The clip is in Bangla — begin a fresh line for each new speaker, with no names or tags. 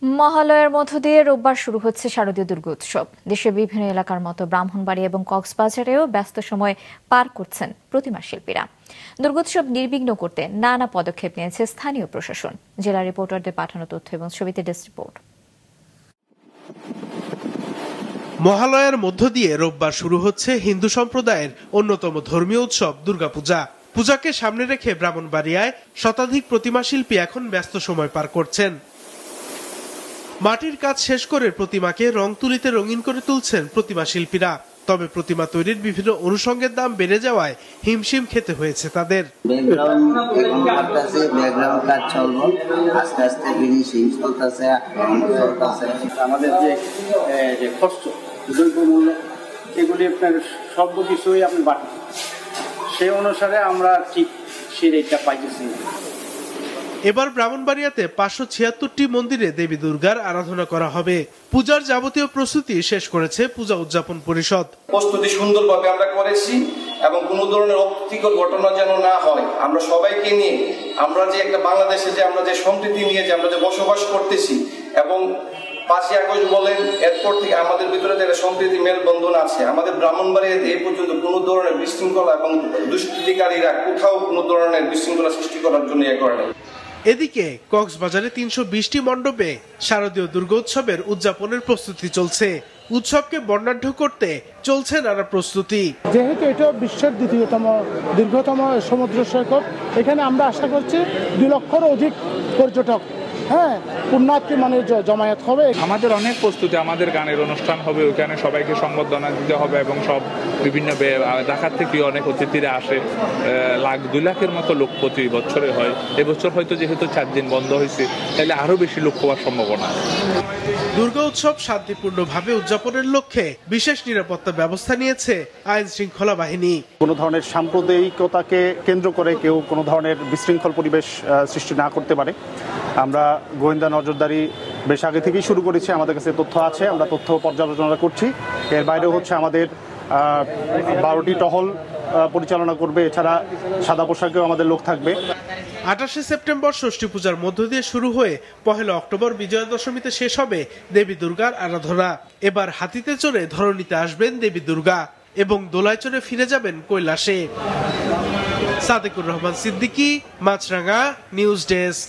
মহালয়ার মধ্য দিয়ে রোববার শুরু হচ্ছে শারদীয় দুর্গোৎসব। দেশের বিভিন্ন এলাকার মতো ব্রাহ্মণবাড়িয়া এবং কক্সবাজারেও ব্যস্ত সময় পার করছেন প্রতিমা শিল্পীরা। দুর্গোৎসব নির্বিঘ্ন করতে নানা পদক্ষেপ নিয়েছে স্থানীয় প্রশাসন। জেলা রিপোর্টারদের পাঠানো তথ্য এবং ছবিতে ডেস্ক রিপোর্ট।
মহালয়ার মধ্য দিয়ে রোববার শুরু হচ্ছে হিন্দু সম্প্রদায়ের অন্যতম ধর্মীয় উৎসব দুর্গাপূজা। পূজাকে সামনে রেখে ব্রাহ্মণবাড়িয়ায় শতাধিক প্রতিমা শিল্পী এখন ব্যস্ত সময় পার করছেন। মাটির কাজ শেষ করে প্রতিমাকে রং তুলিতে রঙিন করে তুলছেন প্রতিমা শিল্পীরা। তবে প্রতিমা তৈরির বিভিন্ন অনুষঙ্গের দাম বেড়ে যাওয়ায় হিমশিম খেতে হয়েছে তাদের।
আমাদের যে খরচ দ্রব্যমূল্য এগুলি আপনার সর্বকিছুই আপনি বাড়বে, সেই অনুসারে আমরা ঠিক সেই রেটটা পাইতেছি।
এবার ব্রাহ্মণবাড়িয়াতে 576টি মন্দিরে দেবী দুর্গার আরাধনা করা হবে। পূজার যাবতীয় প্রস্তুতি শেষ করেছে পূজা উদযাপন পরিষদ।
প্রস্তুতি সুন্দরভাবে আমরা করেছি এবং কোনো ধরনের অপ্রীতিকর ঘটনা যেন না হয়, আমরা সবাইকে নিয়ে আমরা যে একটা বাংলাদেশে যে আমরা যে সম্প্রীতি নিয়ে যে আমরা যে বসবাস করতেছি এবং 5ই আগস্ট বলেন এরপর থেকে আমাদের ভিতরে যে সম্প্রীতি মেলবন্ধন আছে। আমাদের ব্রাহ্মণবাড়িয়াতে এই পর্যন্ত কোনো ধরনের বিশৃঙ্খলা এবং দুষ্কৃতিকারীরা কোথাও কোনো ধরনের বিশৃঙ্খলা সৃষ্টি করার জন্য এ করে নাই।
এদিকে কক্সবাজারে 320টি মণ্ডপে শারদীয় দুর্গোৎসবের উদযাপনের প্রস্তুতি চলছে। উৎসবকে বর্ণাঢ্য করতে চলছে নানা প্রস্তুতি।
যেহেতু এটা বিশ্বের দ্বিতীয়তম দীর্ঘতম সমুদ্র সৈকত, এখানে আমরা আশা করছি 2 লক্ষের অধিক পর্যটক পুণ্যার্থী মানে জমায়েত হবে।
আমাদের অনেক প্রস্তুতি, আমাদের গানের অনুষ্ঠান হবে, ওখানে সবাইকে সংবর্ধনা দিতে হবে এবং সব বিভিন্ন ঢাকার থেকে অনেক অতিথিরা আসে। 2 লাখের মতো লোক প্রতি বছরে হয়। এবছর হয়তো যেহেতু 4 দিন বন্ধ হয়েছে, তাহলে আরো বেশি লোক হওয়ার সম্ভাবনা।
দুর্গা উৎসব শান্তিপূর্ণভাবে উদযাপনের লক্ষ্যে বিশেষ নিরাপত্তা ব্যবস্থা নিয়েছে আইন শৃঙ্খলা বাহিনী।
কোনো ধরনের সাম্প্রদায়িকতাকে কেন্দ্র করে কেউ কোনো ধরনের বিশৃঙ্খল পরিবেশ সৃষ্টি না করতে পারে আমরা গোয়েন্দা নজরদারি বেশ আগে থেকেই শুরু করেছি। আমাদের কাছে তথ্য আছে, আমরা তথ্য পর্যালোচনা করছি। এর বাইরেও হচ্ছে আমাদের 12টি টহল পরিচালনা করবে। এছাড়া সাদা পোশাকেও আমাদের লোক থাকবে।
28 সেপ্টেম্বর ষষ্ঠী পূজার মধ্য দিয়ে শুরু হয়ে 1 অক্টোবর বিজয়া দশমীতে শেষ হবে দেবী দুর্গার আরাধনা। এবার হাতিতে চড়ে ধরণীতে আসবেন দেবী দুর্গা এবং দোলায় চড়ে ফিরে যাবেন কৈলাসে। সাদেকুর রহমান সিদ্দিকী, মাছরাঙ্গা, নিউজ ডেস্ক।